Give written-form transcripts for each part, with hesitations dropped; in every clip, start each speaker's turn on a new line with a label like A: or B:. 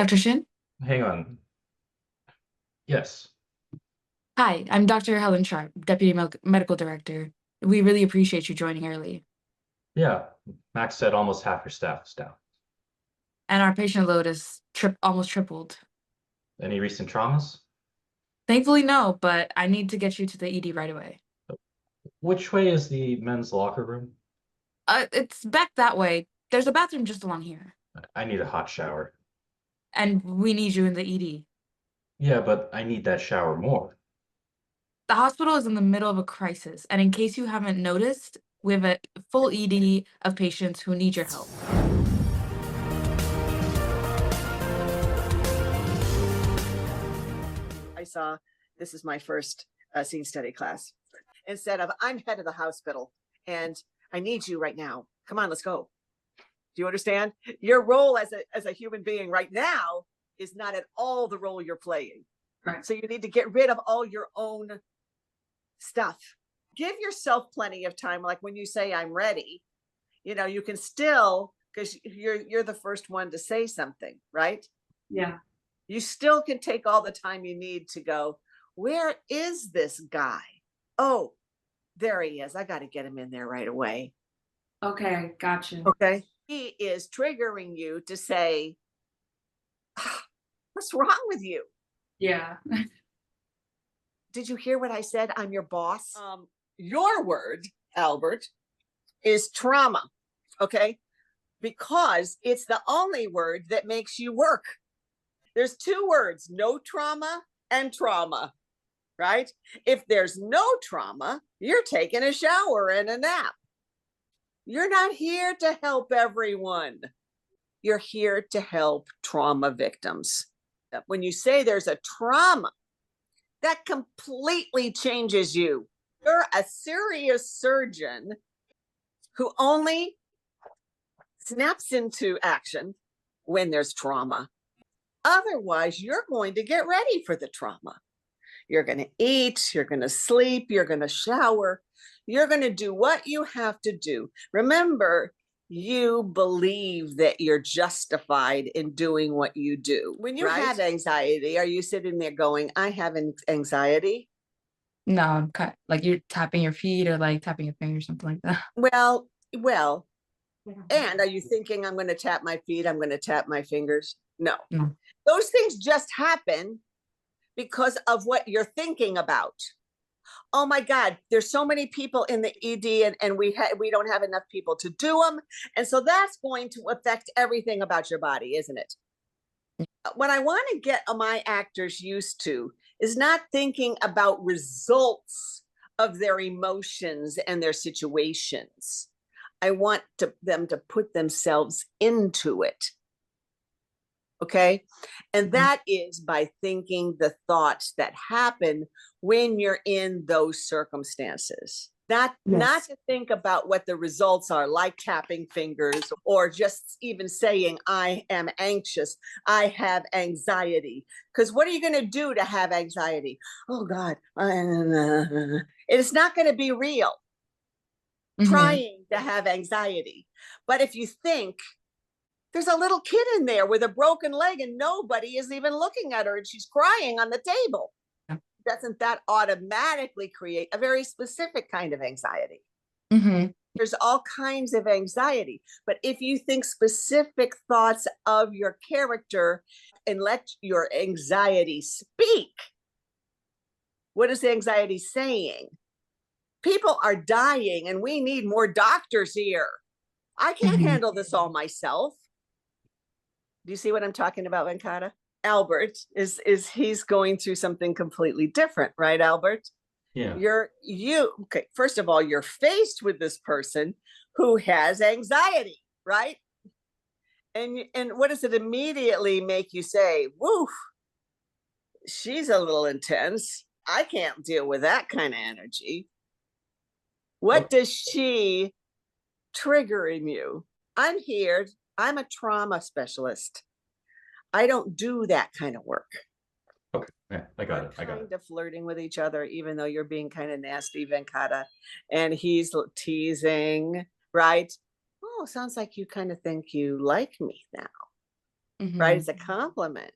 A: Dr. Shin?
B: Hang on. Yes.
A: Hi, I'm Dr. Helen Sharp, Deputy Medical Director. We really appreciate you joining early.
B: Yeah. Max said almost half your staff is down.
A: And our patient load is almost tripled.
B: Any recent traumas?
A: Thankfully, no, but I need to get you to the ED right away.
B: Which way is the men's locker room?
A: It's back that way. There's a bathroom just along here.
B: I need a hot shower.
A: And we need you in the ED.
B: Yeah, but I need that shower more.
A: The hospital is in the middle of a crisis, and in case you haven't noticed, we have a full ED of patients who need your help.
C: I saw this is my first scene study class. Instead of I'm head of the hospital and I need you right now. Come on, let's go. Do you understand? Your role as a human being right now is not at all the role you're playing.
A: Right.
C: So you need to get rid of all your own stuff. Give yourself plenty of time. Like when you say I'm ready, you can still, because you're the first one to say something, right?
A: Yeah.
C: You still can take all the time you need to go, where is this guy? Oh, there he is. I got to get him in there right away.
A: Okay, gotcha.
C: Okay. He is triggering you to say, what's wrong with you?
A: Yeah.
C: Did you hear what I said? I'm your boss. Your word, Albert, is trauma. Okay. Because it's the only word that makes you work. There's two words, no trauma and trauma, right? If there's no trauma, you're taking a shower and a nap. You're not here to help everyone. You're here to help trauma victims. When you say there's a trauma, that completely changes you. You're a serious surgeon who only snaps into action when there's trauma. Otherwise, you're going to get ready for the trauma. You're going to eat, you're going to sleep, you're going to shower, you're going to do what you have to do. Remember, you believe that you're justified in doing what you do. When you have anxiety, are you sitting there going, I have anxiety?
A: No, I'm like you're tapping your feet or like tapping your finger or something like that.
C: Well, and are you thinking I'm going to tap my feet? I'm going to tap my fingers? No. Those things just happen because of what you're thinking about. Oh my God, there's so many people in the ED and we don't have enough people to do them. And so that's going to affect everything about your body, isn't it? What I want to get my actors used to is not thinking about results of their emotions and their situations. I want them to put themselves into it. Okay. And that is by thinking the thoughts that happen when you're in those circumstances. Not to think about what the results are, like tapping fingers or just even saying, I am anxious, I have anxiety. Because what are you going to do to have anxiety? Oh God, it's not going to be real. Trying to have anxiety. But if you think, there's a little kid in there with a broken leg and nobody is even looking at her and she's crying on the table. Yeah. Doesn't that automatically create a very specific kind of anxiety? There's all kinds of anxiety. But if you think specific thoughts of your character and let your anxiety speak, what is the anxiety saying? People are dying and we need more doctors here. I can't handle this all myself. Do you see what I'm talking about, Venkata? Albert he's going through something completely different, right, Albert?
B: Yeah.
C: Okay, first of all, you're faced with this person who has anxiety, right? And what does it immediately make you say? Woo, she's a little intense. I can't deal with that kind of energy. What does she trigger in you? I'm here. I'm a trauma specialist. I don't do that kind of work.
B: Okay, yeah, I got it.
C: Kind of flirting with each other, even though you're being kind of nasty, Venkata, and he's teasing, right? Oh, sounds like you kind of think you like me now. right? It's a compliment.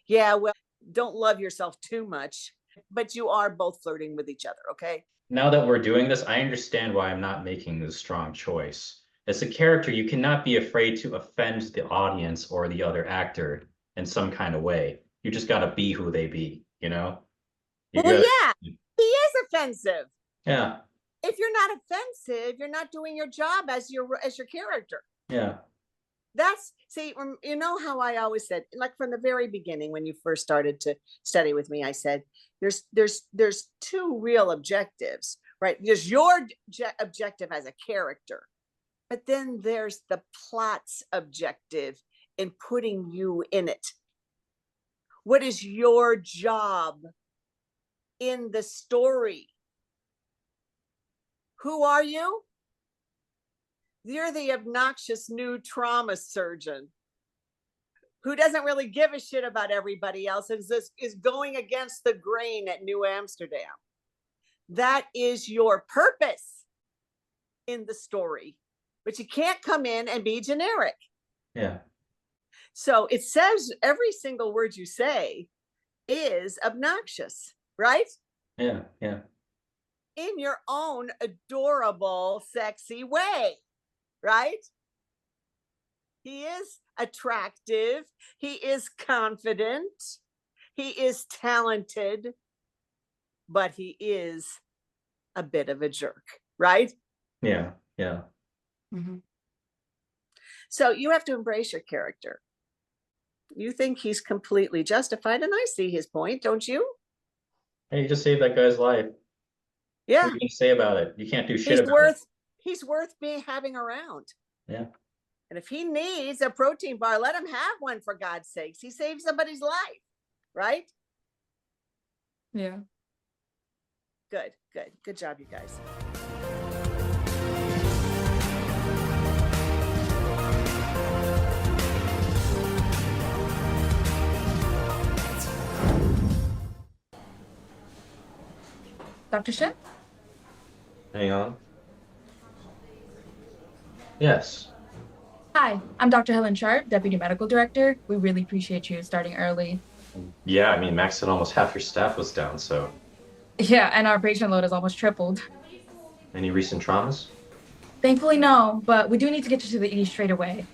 C: Yeah, well, don't love yourself too much, but you are both flirting with each other, okay?
B: Now that we're doing this, I understand why I'm not making this strong choice. As a character, you cannot be afraid to offend the audience or the other actor in some kind of way. You just gotta be who they be, you know? You
C: Well,
B: gotta,
C: yeah, he is offensive.
B: yeah,
C: If you're not offensive, you're not doing your job as your character.
B: yeah.
C: That's, see, you know how I always said, like from the very beginning when you first started to study with me, I said there's two real objectives, right? There's your objective as a character, but then there's the plot's objective in putting you in it. What is your job in the story? Who are you? You're the obnoxious new trauma surgeon who doesn't really give a shit about everybody else and is going against the grain at New Amsterdam. That is your purpose in the story, but you can't come in and be generic.
B: Yeah.
C: So it says every single word you say is obnoxious, right?
B: Yeah, yeah.
C: In your own adorable, sexy way, right? He is attractive. He is confident. He is talented, but he is a bit of a jerk, right?
B: Yeah, yeah.
C: So you have to embrace your character. You think he's completely justified, and I see his point, don't you?
B: Hey, you just saved that guy's life.
C: Yeah.
B: What are you gonna say about it? You can't do shit about it.
C: He's worth being having around.
B: Yeah.
C: And if he needs a protein bar, let him have one, for God's sakes. He saved somebody's life, right?
A: Yeah.
C: Good job, you guys.
A: Dr. Shin?
B: Hang on. Yes.
A: Hi, I'm Dr. Helen Sharp, Deputy Medical Director. We really appreciate you starting early.
B: Yeah, I mean, Max said almost half your staff was down, so.
A: Yeah, and our patient load has almost tripled.
B: Any recent traumas?
A: Thankfully, no, but we do need to get you to the ED straight away.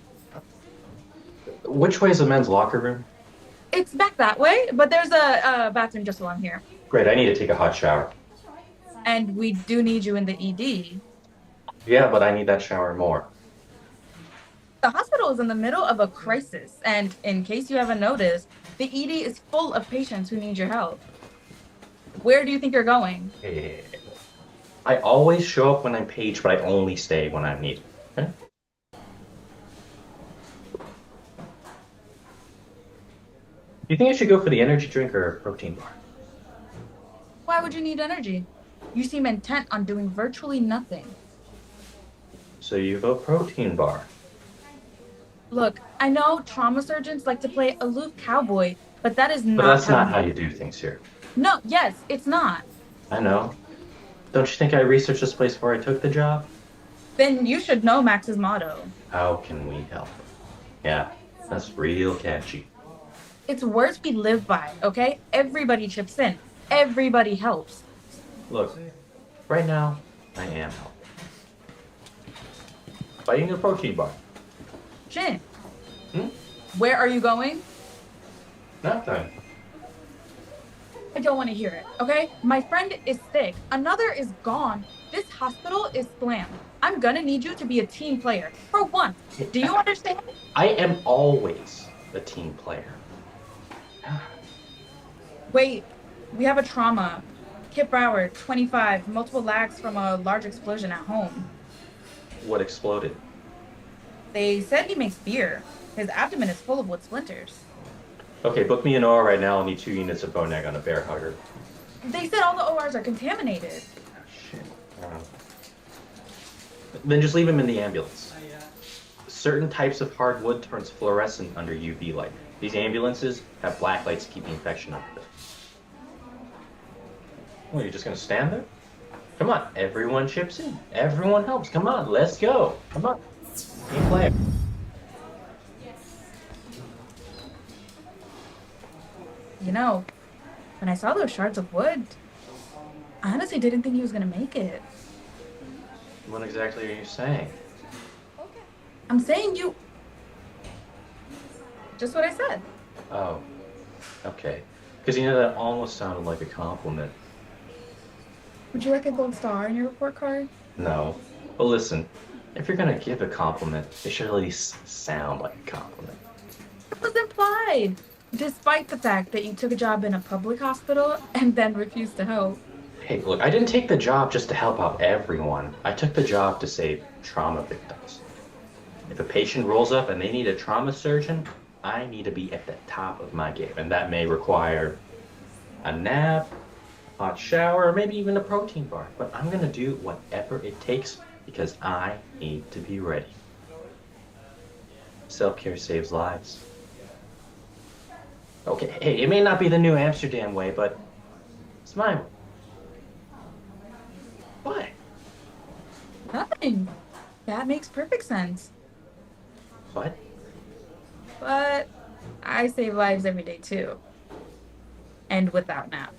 B: Which way is the men's locker room?
A: It's back that way, but there's a bathroom just along here.
B: Great, I need to take a hot shower.
A: And we do need you in the ED.
B: Yeah, but I need that shower more.
A: The hospital is in the middle of a crisis, and in case you haven't noticed, the ED is full of patients who need your help. Where do you think you're going?
B: I always show up when I'm paged, but I only stay when I'm needed. Okay? Do you think I should go for the energy drink or a protein bar?
A: Why would you need energy? You seem intent on doing virtually nothing.
B: So you vote protein bar.
A: Look, I know trauma surgeons like to play aloof cowboy, but that is not.
B: But that's not how you do things here.
A: No, yes, it's not.
B: I know. Don't you think I researched this place before I took the job?
A: Then you should know Max's motto.
B: How can we help? Yeah, that's real catchy.
A: It's words we live by, okay? Everybody chips in. Everybody helps.
B: Look, right now, I am helping. By eating a protein bar.
A: Shin, where are you going?
B: Nothing.
A: I don't want to hear it, okay? My friend is sick. Another is gone. This hospital is slammed. I'm gonna need you to be a team player. For once. Do you understand?
B: I am always a team player.
A: Wait, we have a trauma. Kip Brower, 25, multiple lags from a large explosion at home.
B: What exploded?
A: They said he makes beer. His abdomen is full of wood splinters.
B: Okay, book me an OR right now. I'll need 2 units of bone egg on a bear hugger.
A: They said all the ORs are contaminated.
B: Oh, shit. Then just leave him in the ambulance. Certain types of hardwood turns fluorescent under UV light. These ambulances have black lights to keep the infection under them. Well, you're just gonna stand there? Come on, everyone chips in. Everyone helps. Come on, let's go. Come on. Team player.
A: know, when I saw those shards of wood, I honestly didn't think he was gonna make it.
B: What exactly are you saying?
A: I'm saying you. Just what I said.
B: Oh, okay. Because you know, that almost sounded like a compliment.
A: Would you like a gold star in your report card?
B: No. But listen, if you're gonna give a compliment, it should at least sound like a compliment.
A: It was implied. Despite the fact that you took a job in a public hospital and then refused to help.
B: Hey, look, I didn't take the job just to help out everyone. I took the job to save trauma victims. If a patient rolls up and they need a trauma surgeon, I need to be at the top of my game. And that may require a nap, hot shower, or maybe even a protein bar. But I'm gonna do whatever it takes because I need to be ready. Self-care saves lives. Okay, hey, it may not be the new Amsterdam way, but it's my way. What?
A: Nothing. That makes perfect sense.
B: What?
A: But I save lives every day too. And without naps.